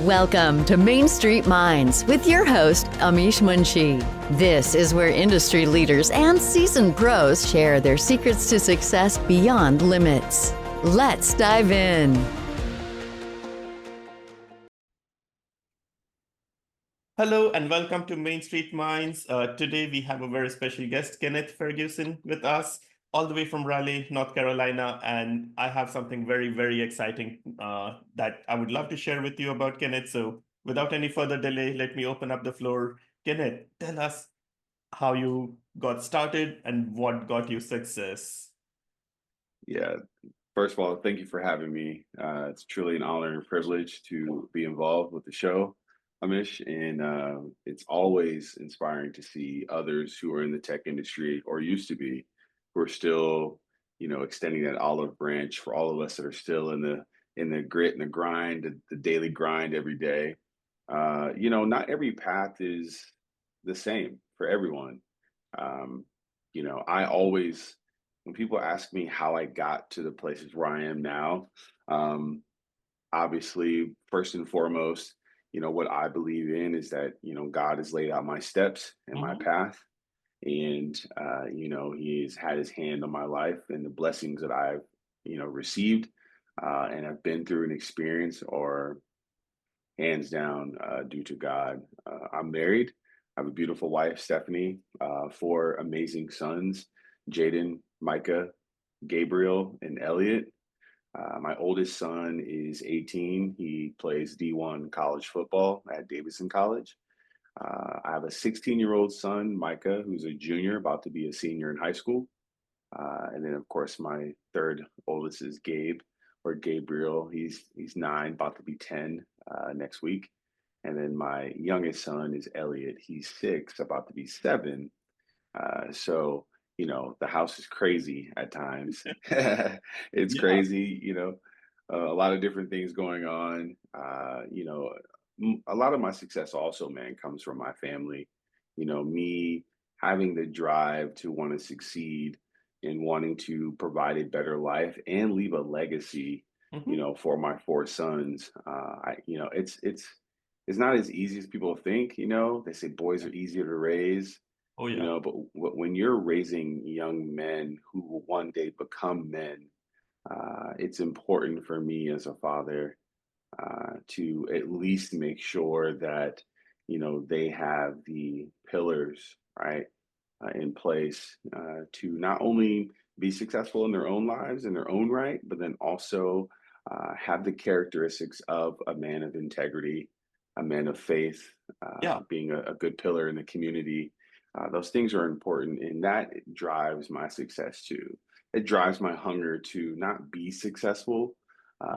Welcome to Main Street Minds with your host, Amish Munshi. This is where industry leaders and seasoned pros share their secrets to success beyond limits. Let's dive in. Hello and welcome to Main Street Minds. Today we have a very special guest, Kenneth Ferguson, with us, all the way from Raleigh, North Carolina. And I have something very, very exciting that I would love to share with you about Kenneth. So without any further delay, let me open up the floor. Kenneth, tell us how you got started and what got you success. Yeah, first of all, thank you for having me. It's truly an honor and privilege to be involved with the show, Amish, and it's always inspiring to see others who are in the tech industry or used to be, who are still, extending that olive branch for all of us that are still in the grit and the grind, the daily grind every day. Not every path is the same for everyone. Um, I always when people ask me how I got to the places where I am now, um, obviously, first and foremost, what I believe in is that, God has laid out my steps and my Mhm. path. And, He's had his hand on my life and the blessings that I've, received and I've been through and experienced are hands down due to God. I'm married. I have a beautiful wife, Stephanie, four amazing sons, Jaden, Micah, Gabriel, and Elliot. My oldest son is 18. He plays D1 college football at Davidson College. I have a 16-year-old son, Micah, who's a junior, about to be a senior in high school. And then, of course, my third oldest is Gabe, or Gabriel. He's 9, about to be 10 next week. And then my youngest son is Elliot. He's 6, about to be 7. The house is crazy at times. It's Yeah. crazy, a lot of different things going on. A lot of my success also, man, comes from my family. Me having the drive to want to succeed and wanting to provide a better life and leave a legacy, Mhm. for my four sons. It's not as easy as people think. They say boys are easier to raise, Oh, yeah. but when you're raising young men who will one day become men, it's important for me as a father to at least make sure that they have the pillars right in place to not only be successful in their own lives in their own right, but then also have the characteristics of a man of integrity, a man of faith, Yeah. being a good pillar in the community. Those things are important, and that drives my success too. It drives my hunger to not be successful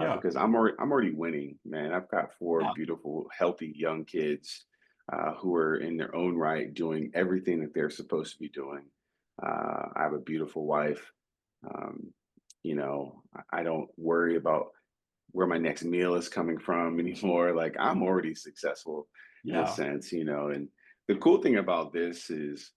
Yeah. because I'm already winning, man. I've got four Yeah. beautiful, healthy young kids who are in their own right doing everything that they're supposed to be doing. I have a beautiful wife. Um, I don't worry about where my next meal is coming from anymore. Like I'm already successful in a Yeah. sense, and the cool thing about this is,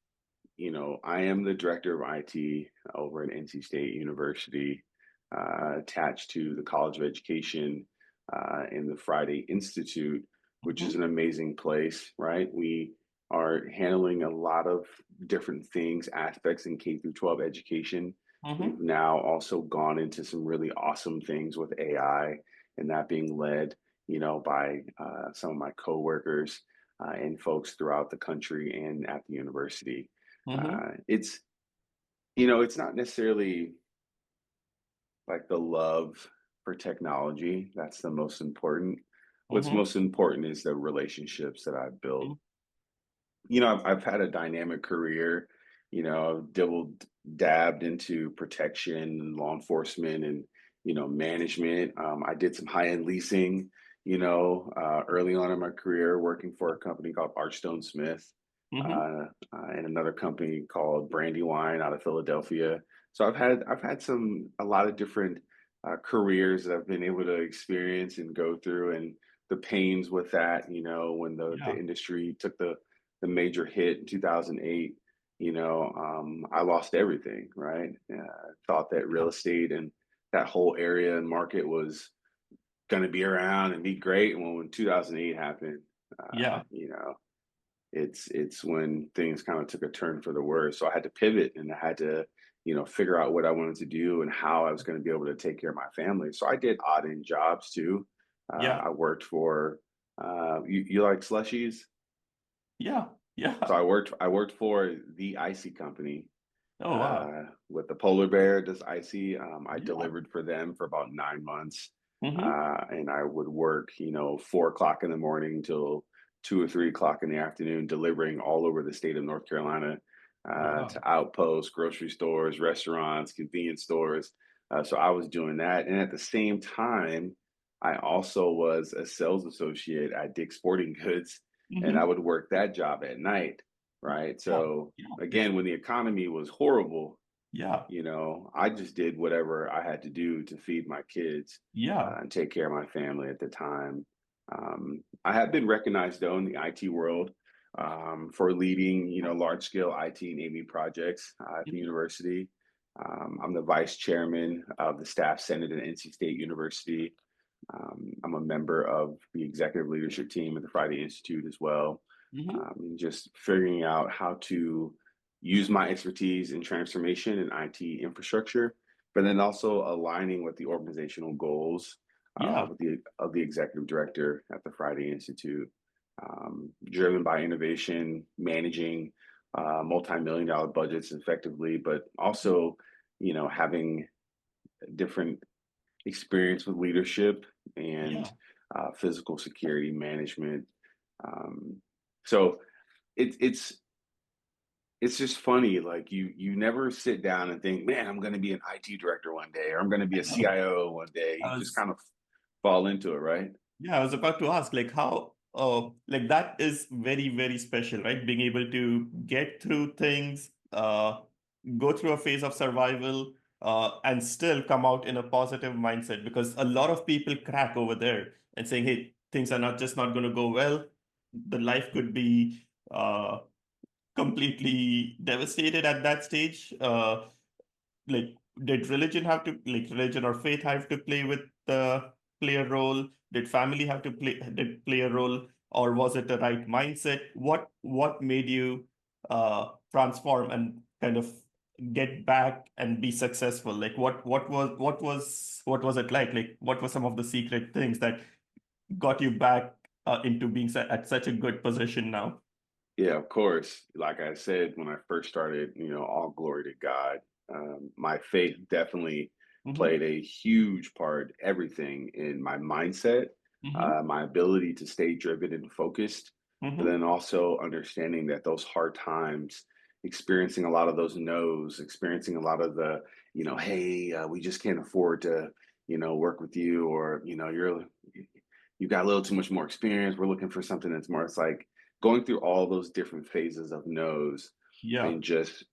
I am the director of IT over at NC State University, attached to the College of Education and the Friday Institute, which Mhm. is an amazing place, right? We are handling a lot of different things, aspects in K through 12 education. We've Mhm. now also gone into some really awesome things with AI, and that being led, by some of my coworkers and folks throughout the country and at the university. Mhm. It's not necessarily like the love for technology that's the most important. What's Mhm. most important is the relationships that I've built. Mhm. I've had a dynamic career. I've dabbed into protection and law enforcement and management. I did some high end leasing. Early on in my career, working for a company called Archstone Smith, Mhm. and another company called Brandywine out of Philadelphia. So I've had a lot of different careers that I've been able to experience and go through, and the pains with that. When the Yeah. industry took the major hit in 2008, I lost everything, right? Thought that real Yeah. estate and that whole area and market was going to be around and be great. And when 2008 happened, Yeah. you know, it's when things kind of took a turn for the worse. So I had to pivot and I had to, figure out what I wanted to do and how I was going to be able to take care of my family. So I did odd end jobs too. Yeah. I worked for you like slushies? Yeah. So Yeah. I worked for the icy company Oh, wow. with the polar bear, this icy. I Yeah. delivered for them for about 9 months, Mm-hmm. and I would work, 4 o'clock in the morning till 2 or 3 o'clock in the afternoon, delivering all over the state of North Carolina Wow. to outposts, grocery stores, restaurants, convenience stores. So I was doing that, and at the same time, I also was a sales associate at Dick's Sporting Goods, and I Mm-hmm. would work that job at night, right? Yeah. So Yeah. Yeah. again, when the economy was horrible, Yeah. I just did whatever I had to do to feed my kids Yeah. and take care of my family at the time. I have been recognized though in the IT world for leading, large scale IT and AV projects at the Mhm. university. I'm the vice chairman of the staff senate at NC State University. I'm a member of the executive leadership team at the Friday Institute as well. Mhm. And just figuring out how to use my expertise in transformation and IT infrastructure, but then also aligning with the organizational goals Yeah. of the executive director at the Friday Institute, driven by innovation, managing multi-million dollar budgets effectively, but also, having different experience with leadership and Yeah. physical security management. Um, so it, it's it's just funny, like you never sit down and think, man, I'm going to be an IT director one day, or I'm going to be a I know. CIO one day. I You just was kind of fall into it, right? Yeah, I was about to ask, like, how, like, that is very, very special, right? Being able to get through things, go through a phase of survival, and still come out in a positive mindset. Because a lot of people crack over there and saying, hey, things are not just not going to go well. The life could be completely devastated at that stage. Like, did religion have to, like, religion or faith have to play a role? Did family have to play a role, or was it the right mindset? What made you transform and kind of get back and be successful? Like, what was it like? Like, what were some of the secret things that got you back into being at such a good position now? Yeah, of course. Like I said, when I first started, all glory to God. My faith definitely Mm-hmm. played a huge part, everything in my mindset, Mm-hmm. my ability to stay driven and focused, but Mm-hmm. then also understanding that those hard times, experiencing a lot of those no's, experiencing a lot of the, hey, we just can't afford to, work with you, or, you got a little too much more experience. We're looking for something that's more, it's like, going through all those different phases of no's Yeah. and just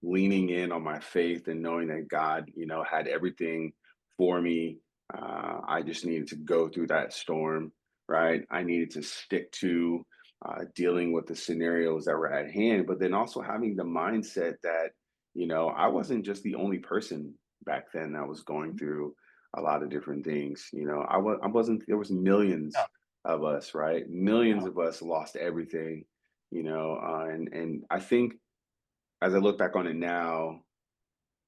leaning in on my faith and knowing that God had everything for me. I just needed to go through that storm, right? I needed to stick to dealing with the scenarios that were at hand, but then also having the mindset that I wasn't just the only person back then that was going through a lot of different things. I wasn't. There was Yeah. millions of us, right? Millions Yeah. of us lost everything, and I think as I look back on it now,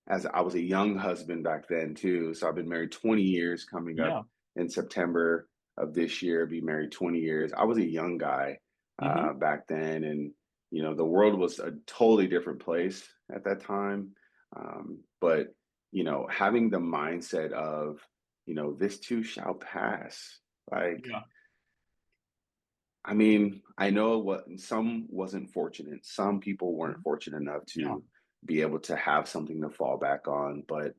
as I was a young husband back then too, so I've been married 20 years, coming up Yeah. in September of this year, be married 20 years. I was a young guy Mm-hmm. back then, and the world was a totally different place at that time. But having the mindset of, this too shall pass. Like, Yeah. I mean, I know what some wasn't fortunate. Some people weren't Mhm. fortunate enough Yeah. to be able to have something to fall back on. But,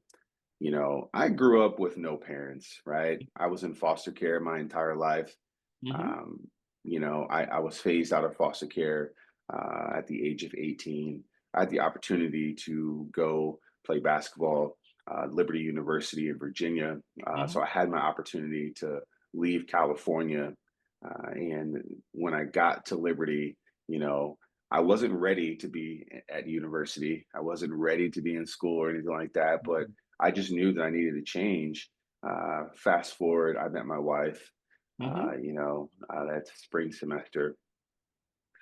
I grew up with no parents, right? I was in foster care my entire life. Mm-hmm. Um, I was phased out of foster care at the age of 18. I had the opportunity to go play basketball Liberty University in Virginia. So Mm-hmm. I had my opportunity to leave California. And when I got to Liberty, you know, I wasn't ready to be at university. I wasn't ready to be in school or anything like that. But I just knew that I needed to change. Fast forward, I met my wife, Mm-hmm. that spring semester.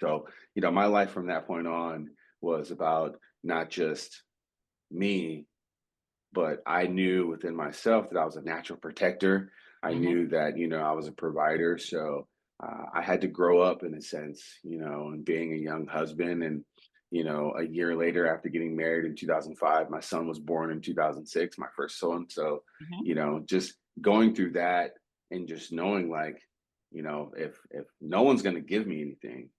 So, my life from that point on was about not just me, but I knew within myself that I was a natural protector. I Mm-hmm. knew that, I was a provider. So I had to grow up in a sense, and being a young husband. And, a year later, after getting married in 2005, my son was born in 2006, my first son. So, Mm-hmm. just going through that and just knowing like, if no one's going to give me anything,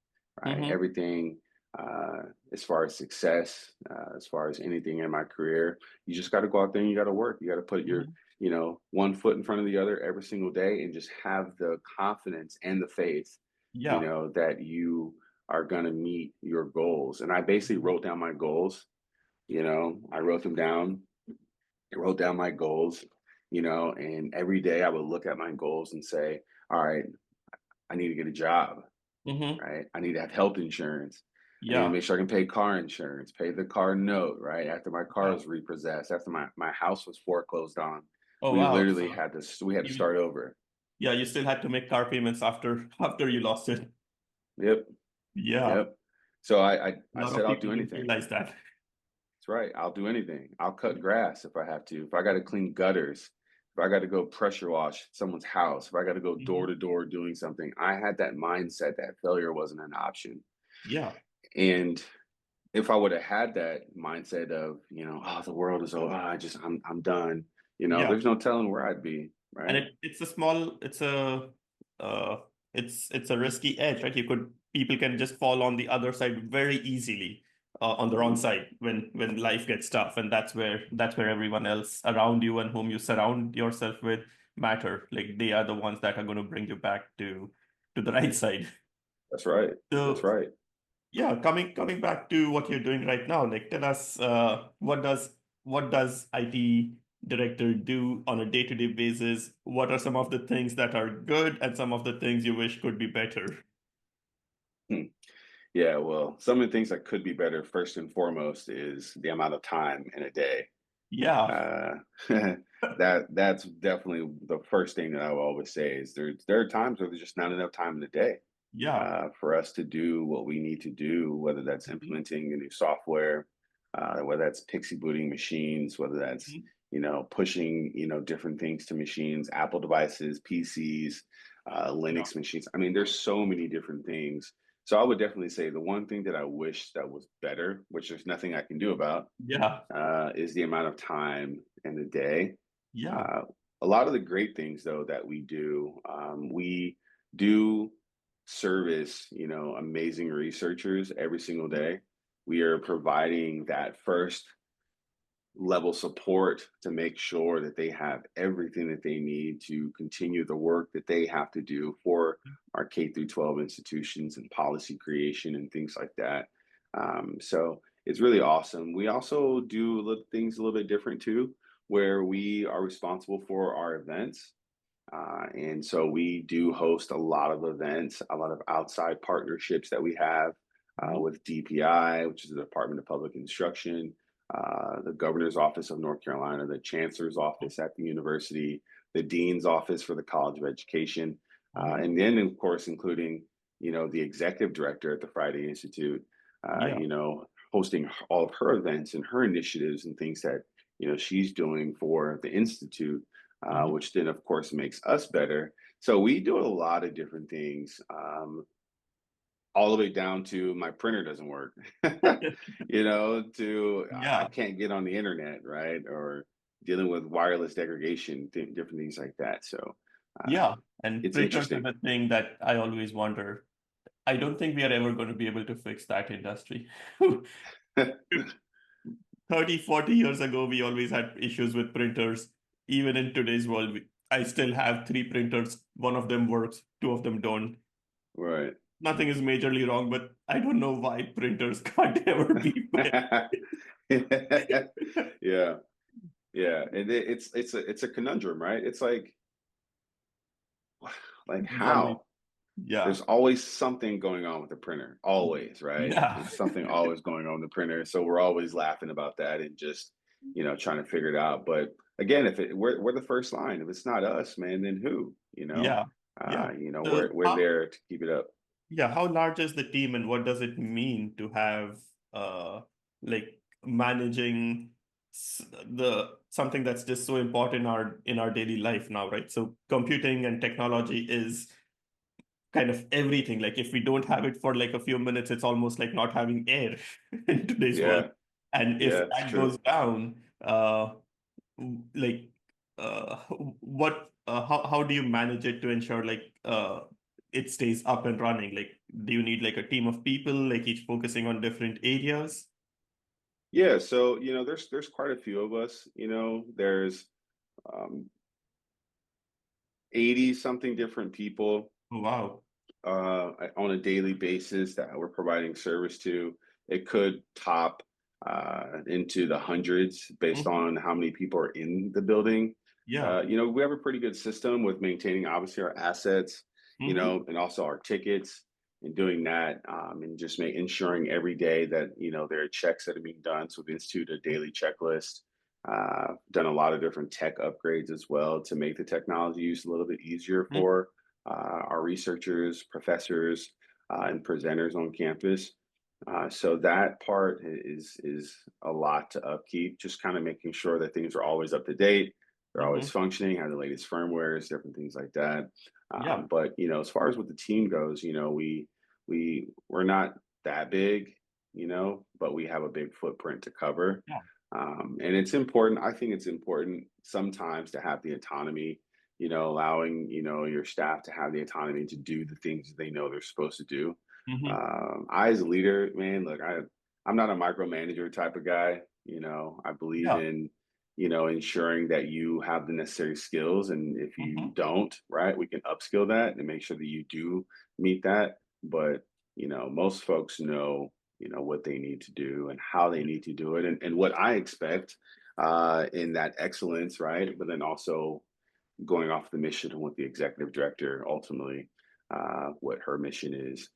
right? Mm-hmm. Everything, uh, as far as success, as far as anything in my career, you just got to go out there and you got to work. You got to put your, Mm-hmm. one foot in front of the other every single day and just have the confidence and the faith, Yeah. that you are going to meet your goals. And I basically Mm-hmm. wrote down my goals, I wrote them down. I wrote down my goals, and every day I would look at my goals and say, all right, I need to get a job, Mm-hmm. right? I need to have health insurance. I need to Yeah. make sure I can pay car insurance, pay the car note, right? After my car Yeah. was repossessed, after my house was foreclosed on, Oh, we wow. literally So had to we had to you, start over. yeah, you still had to make car payments after you lost it. Yep, Yeah. yep. So A I lot said of I'll do people don't anything. realize that. That's right. I'll do anything. I'll cut grass if I have to. If I got to clean gutters, if I got to go pressure wash someone's house, if I got to go door Mhm. to door doing something, I had that mindset that failure wasn't an option. Yeah. And if I would have had that mindset of, oh, the world is over, I'm done, Yeah. there's no telling where I'd be, And right? it's a small, uh it's a risky edge, right? People can just fall on the other side very easily, on the wrong Mhm. side when life gets tough, and that's where everyone else around you and whom you surround yourself with matter. Like they are the ones that are going to bring you back to the right side. That's right. That's So right. yeah, coming back to what you're doing right now, like tell us, what does IT director do on a day-to-day basis? What are some of the things that are good and some of the things you wish could be better? Hmm. Yeah, well, some of the things that could be better, first and foremost, is the amount of time in a day. Yeah, Uh, that's definitely the first thing that I will always say is there are times where there's just not enough time in the day yeah. for us to do what we need to do, whether that's Mhm, implementing a new software, whether that's pixie booting machines, whether that's mhm. pushing different things to machines, Apple devices, PCs, Yeah, Linux machines. I mean, there's so many different things. So I would definitely say the one thing that I wish that was better, which there's nothing I can do about, yeah, is the amount of time in the day. yeah. Uh, a lot of the great things, though, that we do service, amazing researchers every single day. We are providing that first level support to make sure that they have everything that they need to continue the work that they have to do for our K through 12 institutions and policy creation and things like that. So it's really awesome. We also do things a little bit different too, where we are responsible for our events. And so we do host a lot of events, a lot of outside partnerships that we have Mhm. with DPI, which is the Department of Public Instruction, the Governor's Office of North Carolina, the Chancellor's Office at the university, the Dean's Office for the College of Education, Mhm. and then, of course, including the Executive Director at the Friday Institute, Yeah. hosting all of her events and her initiatives and things that she's doing for the Institute, Mhm. which then, of course, makes us better. So we do a lot of different things, all the way down to my printer doesn't work, to I Yeah, can't get on the internet, right? Or dealing with wireless degradation, different things like that. So uh, yeah. And it's printers are interesting. the thing that I always wonder. I don't think we are ever going to be able to fix that industry. 30, 40 years ago, we always had issues with printers. Even in today's world, I still have three printers. One of them works, two of them don't. Right. Nothing is majorly wrong, but I don't know why printers can't ever be Yeah. Yeah. And it's a conundrum, right? It's like There's always, how? yeah, There's always something going on with the printer, always, right? yeah, There's something always going on with the printer. So we're always laughing about that and just, trying to figure it out. But again, if we're the first line, if it's not us, man, then who? Yeah. Yeah. So We're there to keep it up. yeah, how large is the team and what does it mean to have like managing the something that's just so important in our daily life now, right? So computing and technology is kind of everything. Like if we don't have it for like a few minutes, it's almost like not having air in today's world. Yeah, And yeah, if it's that true. goes down, like what how do you manage it to ensure like it stays up and running? Like do you need like a team of people like each focusing on different areas? Yeah, so there's quite a few of us. There's um, 80 something different people Oh, wow. on a daily basis that we're providing service to. It could top into the hundreds based Mhm. on how many people are in the building. Yeah. We have a pretty good system with maintaining obviously our assets, Hmm. and also our tickets and doing that, and just ensuring every day that there are checks that are being done. So we institute a daily checklist. Done a lot of different tech upgrades as well to make the technology use a little bit easier for our researchers, professors, and presenters on campus. So that part is a lot to upkeep. Just kind of making sure that things are always up to date, they're always Hmm. functioning, have the latest firmwares, different things like that. Yeah. But as far as what the team goes, we're not that big, but we have a big footprint to cover. Yeah. And it's important. I think it's important sometimes to have the autonomy, allowing, your staff to have the autonomy to do the things they know they're supposed to do. Hmm. I, as a leader, man, look, I'm not a micromanager type of guy. I believe Yeah. in, ensuring that you have the necessary skills. And if you Hmm. don't, right, we can upskill that and make sure that you do meet that. But, most folks know, what they need to do and how they need to do it and what I expect in that excellence, right? But then also going off the mission and what the executive director ultimately what her mission is.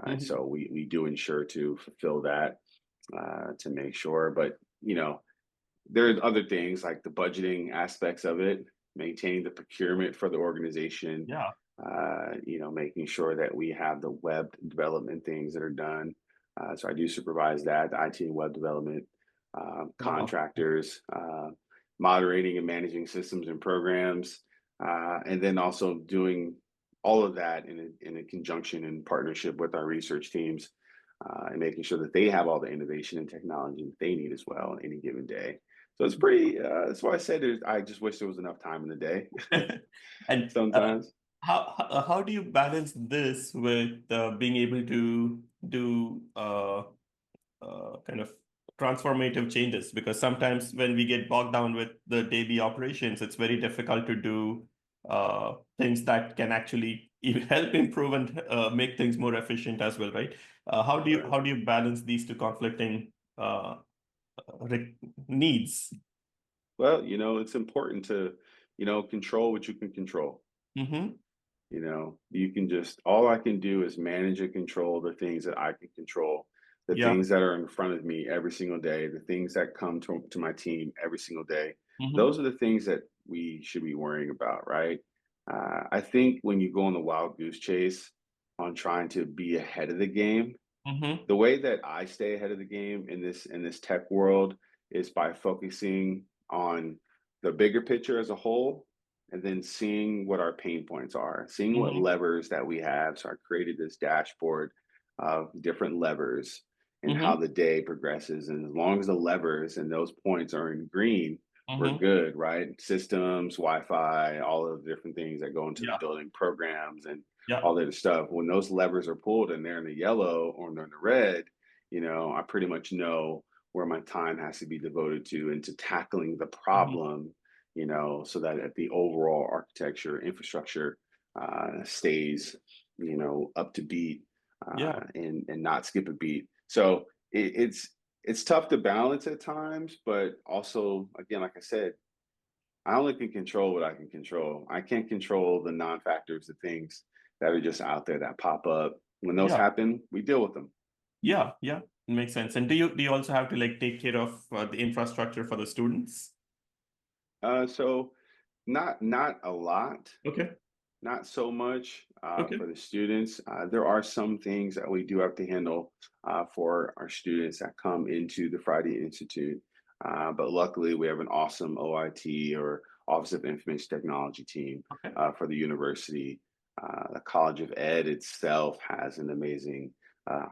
Hmm. So we do ensure to fulfill that to make sure. But there's other things like the budgeting aspects of it, maintaining the procurement for the organization, Yeah. making sure that we have the web development things that are done. So I do supervise that, the IT and web development, Wow. contractors, moderating and managing systems and programs, and then also doing all of that in a conjunction and partnership with our research teams, and making sure that they have all the innovation and technology that they need as well on any given day. So it's pretty. That's why I said I just wish there was enough time in the day. And Sometimes. how do you balance this with being able to do kind of transformative changes? Because sometimes when we get bogged down with the daily operations, it's very difficult to do things that can actually even help improve and make things more efficient as well, right? Right. How do you balance these two conflicting uh, needs? Well, it's important to, control what you can control. Hmm. You can just, all I can do is manage and control the things that I can control, the Yeah. things that are in front of me every single day, the things that come to my team every single day. Hmm. Those are the things that we should be worrying about, right? I think when you go on the wild goose chase on trying to be ahead of the game, Hmm. the way that I stay ahead of the game in this tech world is by focusing on the bigger picture as a whole and then seeing what our pain points are, seeing what Hmm. levers that we have. So I created this dashboard of different levers and how Hmm. the day progresses. And as long as the levers and those points are in green, we're Hmm. good, right? Systems, Wi-Fi, all of the different things that go into the Yeah. building, programs and Yeah. all that stuff. When those levers are pulled and they're in the yellow or they're in the red, I pretty much know where my time has to be devoted to into tackling the Hmm. problem, so that the overall architecture infrastructure stays, up to beat Yeah. and not skip a beat. So it's tough to balance at times, but also again, like I said, I only can control what I can control. I can't control the non-factors, the things that are just out there that pop up. When those Yeah. happen, we deal with them. Yeah. Yeah. Makes sense. And do you also have to like take care of the infrastructure for the students? So not a lot. Okay. Not so much Okay. for the students. There are some things that we do have to handle for our students that come into the Friday Institute. But luckily, we have an awesome OIT or Office of Information Technology team Okay. for the university. The College of Ed itself has an amazing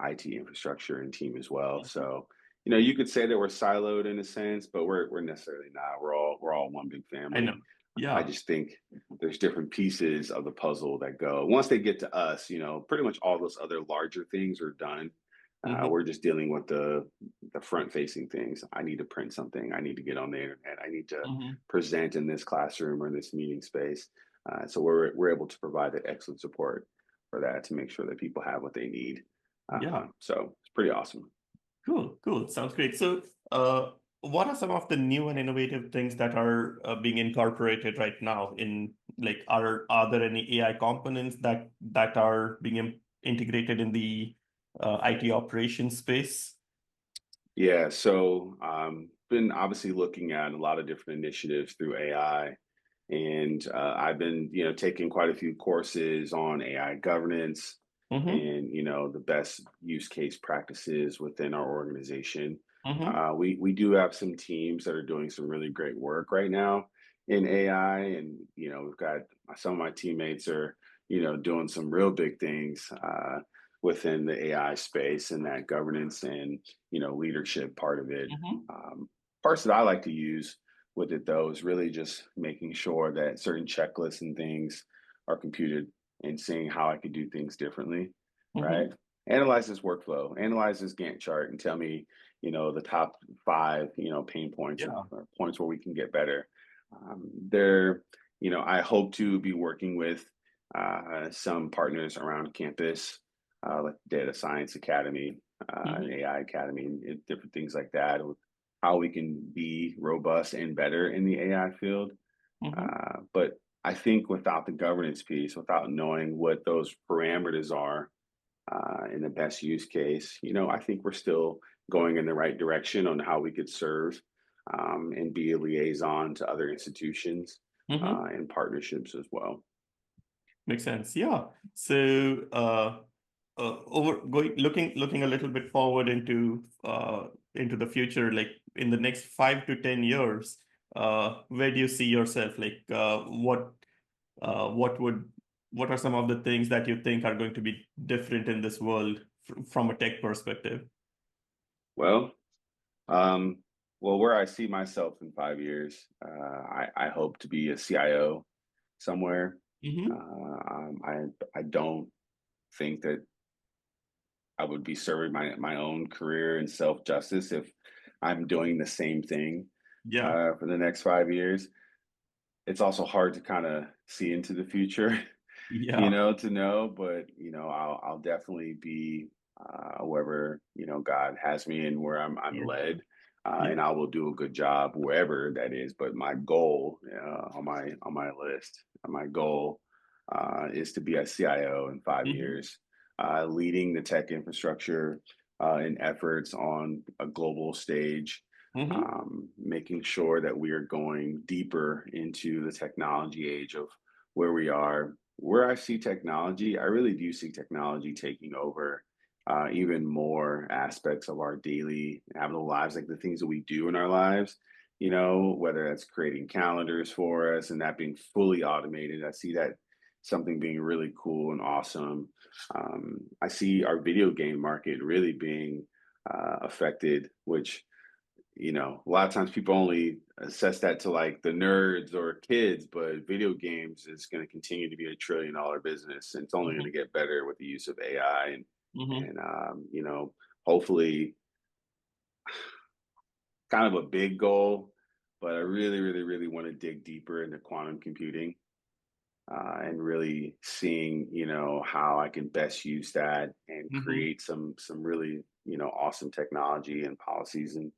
IT infrastructure and team as well. Mhm. So, you could say that we're siloed in a sense, but we're necessarily not. We're all one big I know. family. I Yeah. just think there's different pieces of the puzzle that go. Once they get to us, pretty much all those other larger things are done. Hmm. We're just dealing with the front facing things. I need to print something. I need to get on the internet. I need to Hmm. present in this classroom or in this meeting space. So we're able to provide that excellent support for that to make sure that people have what they need. Yeah. So it's pretty awesome. Cool. Cool. Sounds great. So, what are some of the new and innovative things that are being incorporated right now in like are there any AI components that are being integrated in the IT operations space? Yeah, so been obviously looking at a lot of different initiatives through AI, and I've been, taking quite a few courses on AI governance Mm-hmm. and the best use case practices within our organization. Mm-hmm. We do have some teams that are doing some really great work right now in AI, and we've got some of my teammates are doing some real big things within the AI space and that governance and leadership part of it. Mm-hmm. Um, Parts that I like to use with it though is really just making sure that certain checklists and things are computed and seeing how I could do things differently, Mm-hmm. right? Analyze this workflow, analyze this Gantt chart, and tell me, the top five, pain points Yeah. or points where we can get better. There, I hope to be working with some partners around campus, like Data Science Academy, Mm-hmm. and AI Academy, and different things like that, how we can be robust and better in the AI field. Mm-hmm. But I think without the governance piece, without knowing what those parameters are in the best use case, I think we're still going in the right direction on how we could serve and be a liaison to other institutions Mm-hmm. and partnerships as well. Makes sense. Yeah. So, over going looking a little bit forward into the future, like in the next 5 to 10 years, where do you see yourself? Like, what would what are some of the things that you think are going to be different in this world from a tech perspective? Well, um, where I see myself in 5 years, I hope to be a CIO somewhere. Mm-hmm. I don't think that I would be serving my own career and self justice if I'm doing the same thing Yeah. for the next 5 years. It's also hard to kind of see into the future, Yeah. to know, but I'll definitely be wherever God has me and where I'm Yeah. led, Yeah. and I will do a good job wherever that is. But my goal on my list, my goal is to be a CIO in five Mm-hmm. years, leading the tech infrastructure and efforts on a global stage, Mm-hmm. making sure that we are going deeper into the technology age of where we are. Where I see technology, I really do see technology taking over even more aspects of our daily habitable lives, like the things that we do in our lives, whether that's creating calendars for us and that being fully automated. I see that something being really cool and awesome. I see our video game market really being affected, which a lot of times people only assess that to like the nerds or kids, but video games is going to continue to be $1 trillion business, and it's only going Mm-hmm. to get better with the use of AI Mm-hmm. and hopefully, kind of a big goal, but I really, really, really want to dig deeper into quantum computing and really seeing how I can best use that and Mm-hmm. create some really awesome technology and policies and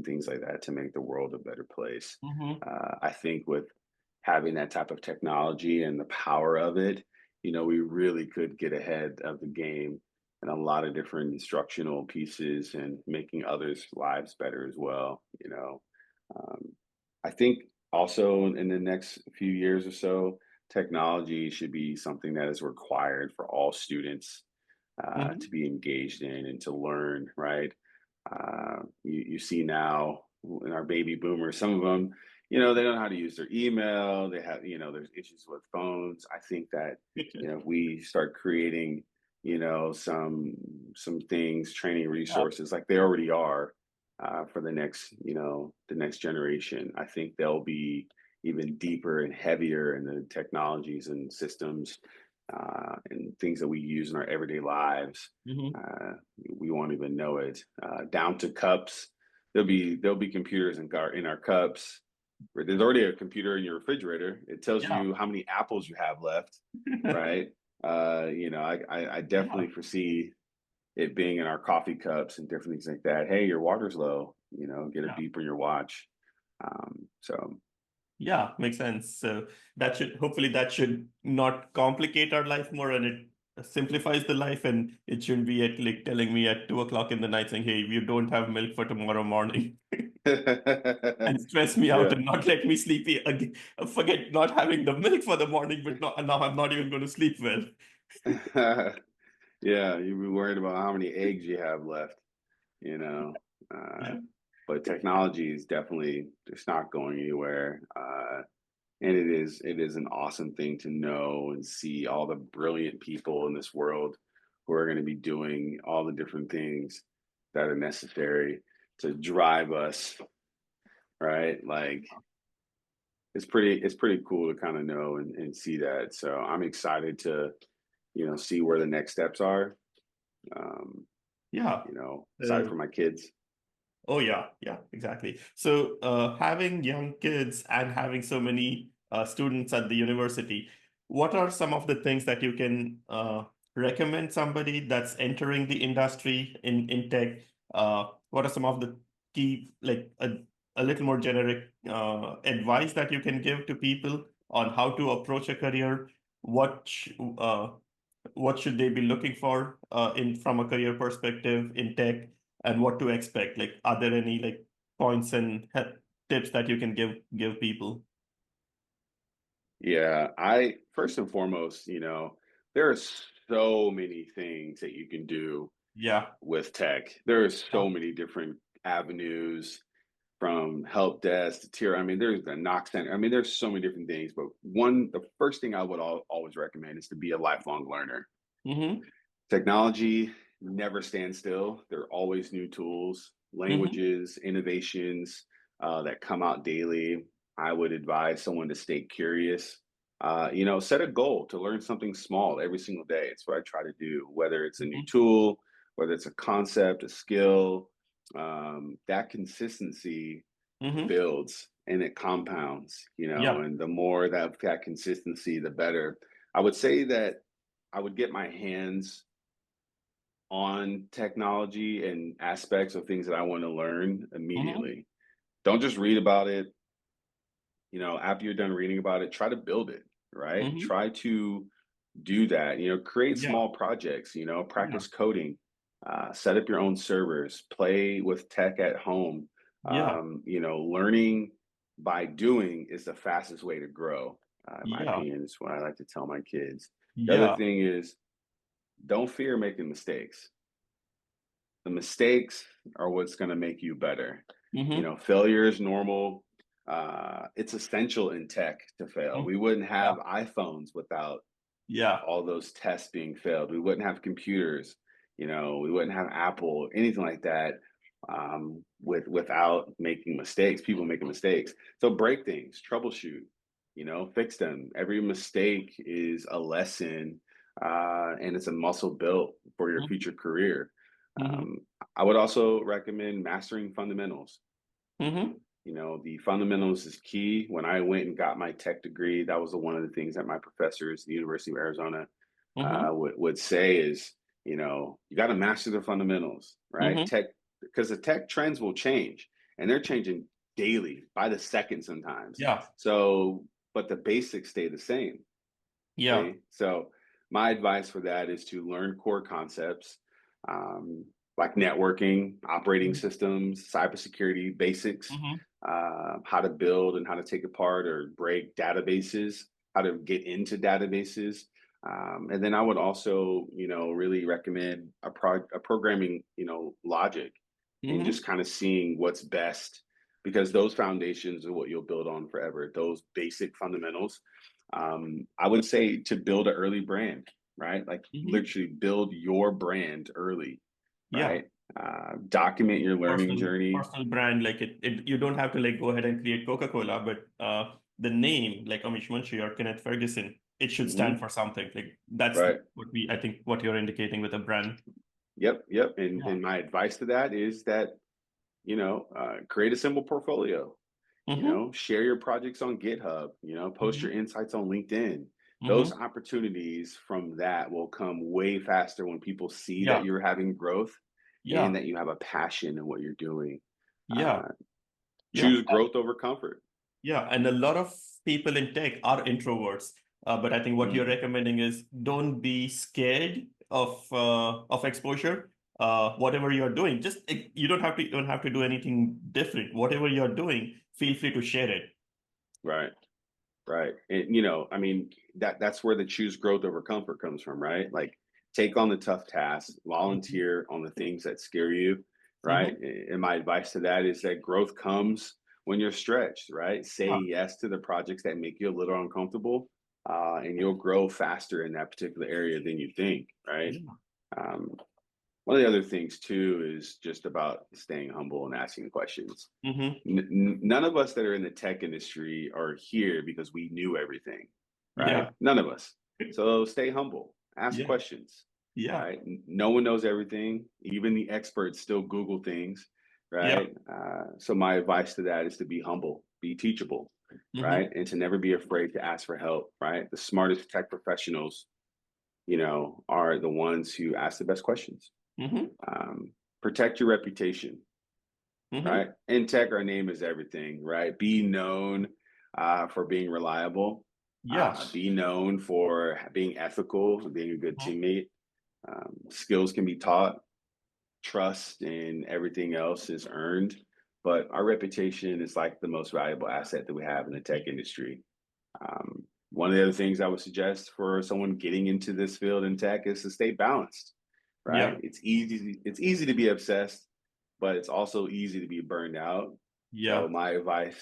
things like that to make the world a better place. Mm-hmm. I think with having that type of technology and the power of it, we really could get ahead of the game and a lot of different instructional pieces and making others' lives better as well. Um, I think Also, in the next few years or so, technology should be something that is required for all students Hmm. to be engaged in and to learn, right? You see now in our baby boomers, some of them, they don't know how to use their email. They have, there's issues with phones. I think that, if we start creating, some things, training Yeah. resources like they already are for the next generation, I think they'll be even deeper and heavier in the technologies and systems and things that we use in our everyday lives. Hmm. Uh, we won't even know it. Down to cups, there'll be computers in our cups. Where there's already a computer in your refrigerator. It tells Yeah. you how many apples you have left, right? I Yeah. definitely foresee it being in our coffee cups and different things like that. Hey, your water's low. Get a Yeah. beep on your watch. So Yeah, makes sense. So that should not complicate our life more, and it simplifies the life, and it shouldn't be at like telling me at 2 o'clock in the night saying, "Hey, you don't have milk for tomorrow morning," and stress me out yeah. and not let me sleepy again. Forget not having the milk for the morning, but now I'm not even going to sleep well. Yeah, you'd be worried about how many eggs you have left, you know. Uh, Yeah. but technology is definitely it's not going anywhere. And it is an awesome thing to know and see all the brilliant people in this world who are going to be doing all the different things that are necessary to drive us, right? Like it's pretty cool to kind of know and see that. So I'm excited to, see where the next steps are. Um, Yeah. aside from my kids. Oh yeah, yeah, exactly. So having young kids and having so many students at the university, what are some of the things that you can recommend somebody that's entering the industry in tech? What are some of the key, like a little more generic advice that you can give to people on how to approach a career? What sh what should they be looking for in from a career perspective in tech, and what to expect? Like, are there any like points and tips that you can give people? Yeah, I first and foremost, there are so many things that you can do Yeah, with tech. There are yeah, so many different avenues from help desk to tier. I mean, there's the knock center. I mean, there's so many different things, but the first thing I would always recommend is to be a lifelong learner. mm-hmm, Technology never stands still. There are always new tools, mm-hmm, languages, innovations that come out daily. I would advise someone to stay curious. Set a goal to learn something small every single day. It's what I try to do, whether it's a new mm-hmm, tool, whether it's a concept, a skill. That consistency mm-hmm. builds and it compounds, Yeah, and the more that consistency, the better. I would say that I would get my hands on technology and aspects of things that I want to learn mm-hmm, immediately. Don't just read about it. After you're done reading about it, try to build it, right? mm-hmm. Try to do that, create Yeah, small projects, yeah, practice coding, set up your own servers, play with tech at home. yeah, Learning by doing is the fastest way to grow, in my yeah, opinion, is what I like to tell my kids. The other yeah, thing is don't fear making mistakes. The mistakes are what's going to make you better. mm-hmm, Failure is normal. It's essential in tech to fail. mm-hmm. We wouldn't Yeah, have iPhones without yeah, all those tests being failed. We wouldn't have computers. We wouldn't have Apple, anything like that, without making mistakes. People making mistakes. So break things, troubleshoot. Fix them. Every mistake is a lesson, and it's a muscle built for your future career. mm-hmm, Um, I would also recommend mastering fundamentals. mm-hmm, The fundamentals is key. When I went and got my tech degree, that was one of the things that my professors at the University of Arizona mm-hmm, would say is, you got to master the fundamentals, right? mm-hmm. Tech, because the tech trends will change and they're changing daily by the second sometimes. Yeah, So, but the basics stay the same. yeah, See? So my advice for that is to learn core concepts, um, like networking, operating systems, cybersecurity basics, mm-hmm, how to build and how to take apart or break databases, how to get into databases. And then I would also, really recommend a programming, logic, and Hmm. just kind of seeing what's best, because those foundations are what you'll build on forever. Those basic fundamentals. I would say to build an early brand, right? Like Hmm. literally build your brand early, Yeah. right? Document your learning Personal journey. personal brand, like it you don't have to like go ahead and create Coca-Cola, but the name like Amish Munshi or Kenneth Ferguson, it should stand Mhm. for something. Like that's Right. what we I think what you're indicating with a brand. Yep. Yep. Yeah. And my advice to that is that, create a simple portfolio, Mm-hmm. share your projects on GitHub, post Mm-hmm. your insights on LinkedIn. Those Mm-hmm. opportunities from that will come way faster when people see that Yeah. you're having growth and Yeah. that you have a passion in what you're doing. Yeah. Uh, Yeah. Choose growth over comfort. Yeah. And a lot of people in tech are introverts. But I think what you're Mm, recommending is don't be scared of exposure. Whatever you're doing, just you don't have to do anything different. Whatever you're doing, feel free to share it. right. Right. And I mean, that's where the choose growth over comfort comes from, right? Like take on the tough tasks, Hmm. volunteer on the things that scare you, right? Hmm. And my advice to that is that growth comes when you're stretched, right? Say Yeah. yes to the projects that make you a little uncomfortable, and you'll grow faster in that particular area than you think, right? Yeah. Um, One of the other things too is just about staying humble and asking questions. Hmm. None of us that are in the tech industry are here because we knew everything, right? Yeah. None of us. So stay humble, ask Yeah. questions, Yeah. right? No one knows everything. Even the experts still Google things, Yeah. right? So my advice to that is to be humble, be teachable, Hmm. right? And to never be afraid to ask for help, right? The smartest tech professionals, are the ones who ask the best questions. Hmm. Um, Protect your reputation, Hmm. right? In tech, our name is everything, right? Be known for being reliable. Yeah. Be known for being ethical, being a good teammate. Skills can be taught. Trust and everything else is earned. But our reputation is like the most valuable asset that we have in the tech industry. One of the other things I would suggest for someone getting into this field in tech is to stay balanced, right? Yeah. It's easy to be obsessed, but it's also easy to be burned out. So Yeah. my advice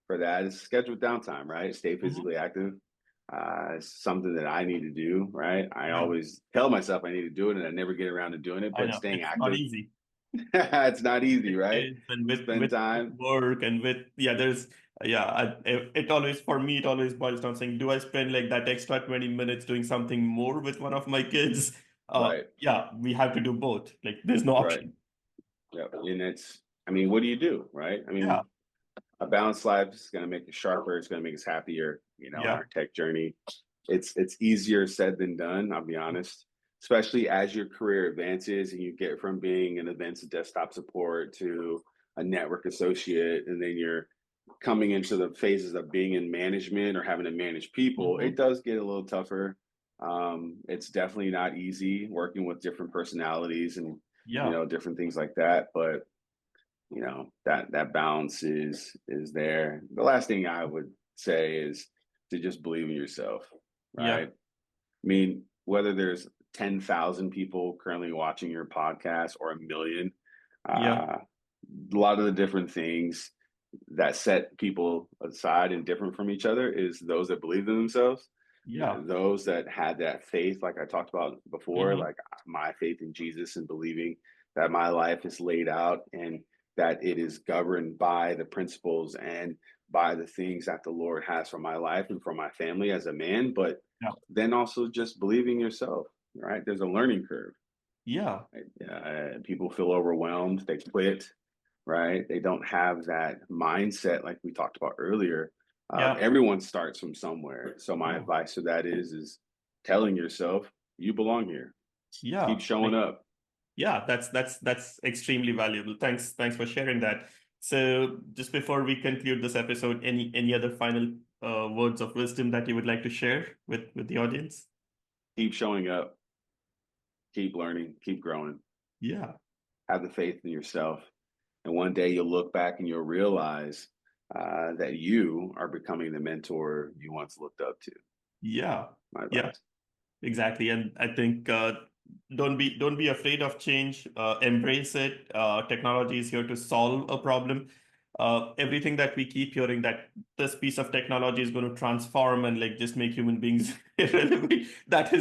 for that is schedule downtime, right? Stay Hmm. physically active. It's something that I need to do, right? I Yeah. always tell myself I need to do it and I never get around to doing it, I but know staying it's not active, easy. it's not easy, With right? kids and Spend with time. work and with yeah there's yeah it always for me it always boils down saying do I spend like that extra 20 minutes doing something more with one of my kids. Right, Yeah, we have to do both, like there's no right. option. Yeah. And I mean, what do you do, right? I mean, Yeah. a balanced life is going to make us sharper. It's going to make us happier, in Yeah. our tech journey. It's easier said than done, I'll be honest, especially as your career advances and you get from being an events and desktop support to a network associate, and then you're coming into the phases of being in management or having to manage people. Hmm. It does get a little tougher. It's definitely not easy working with different personalities and Yeah. different things like that, but that balance is there. The last thing I would say is to just believe in yourself, Yeah. right? I mean, whether there's 10,000 people currently watching your podcast or a million, Yeah. uh, a lot of the different things that set people aside and different from each other is those that believe in themselves, Yeah. those that had that faith, like I talked about before, Hmm. like my faith in Jesus and believing that my life is laid out and that it is governed by the principles and by the things that the Lord has for my life and for my family as a man, but Yeah. then also just believing yourself, right? There's a learning curve. Yeah. Right? People feel overwhelmed, they quit, right? They don't have that mindset like we talked about earlier. Yeah. Everyone starts from somewhere. So my Yeah. advice to that is telling yourself you belong here. Yeah. Keep showing Like up. yeah, that's extremely valuable. Thanks for sharing that. So just before we conclude this episode, any other final words of wisdom that you would like to share with the audience? Keep showing up. Keep learning. Keep growing. Yeah. Have the faith in yourself. And one day you'll look back and you'll realize that you are becoming the mentor you once looked up to. Yeah. My Yeah. advice. Exactly, and I think don't be afraid of change. Embrace it. Technology is here to solve a problem. Everything that we keep hearing that this piece of technology is going to transform and like just make human beings irrelevant. That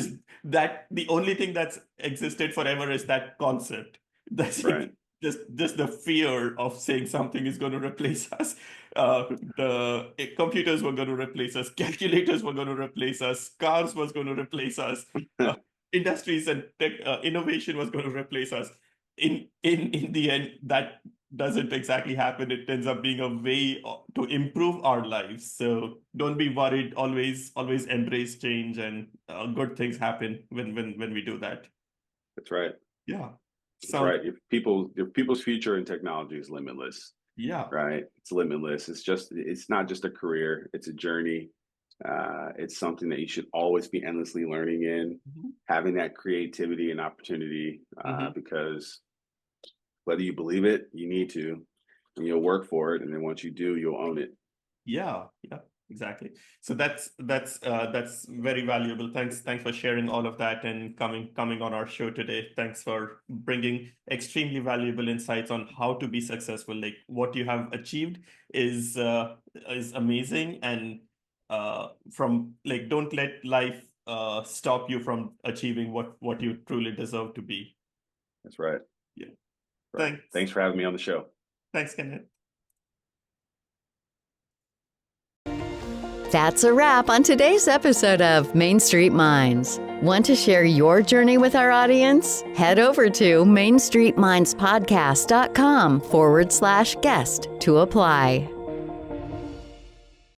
the only thing that's existed forever is that concept. That's Right. just the fear of saying something is going to replace us. The computers were going to replace us, calculators were going to replace us, cars was going to replace us, industries and tech innovation was going to replace us. In the end, that doesn't exactly happen. It ends up being a way to improve our lives. So don't be worried. Always embrace change, and good things happen when we do that. That's right. Yeah. That's right. If people's future in technology is limitless, Yeah. right? It's limitless. It's not just a career, it's a journey. It's something that you should always be endlessly learning in, having that creativity and opportunity, because whether you believe it, you need to, and you'll work for it. And then once you do, you'll own it. Yeah, exactly. So that's very valuable. Thanks for sharing all of that and coming on our show today. Thanks for bringing extremely valuable insights on how to be successful. Like what you have achieved is amazing, and from like don't let life stop you from achieving what you truly deserve to be. That's right. Yeah. Right. Thanks for having me on the show. Thanks, Kenneth. That's a wrap on today's episode of Main Street Minds. Want to share your journey with our audience? Head over to mainstreetmindspodcast.com/guest to apply.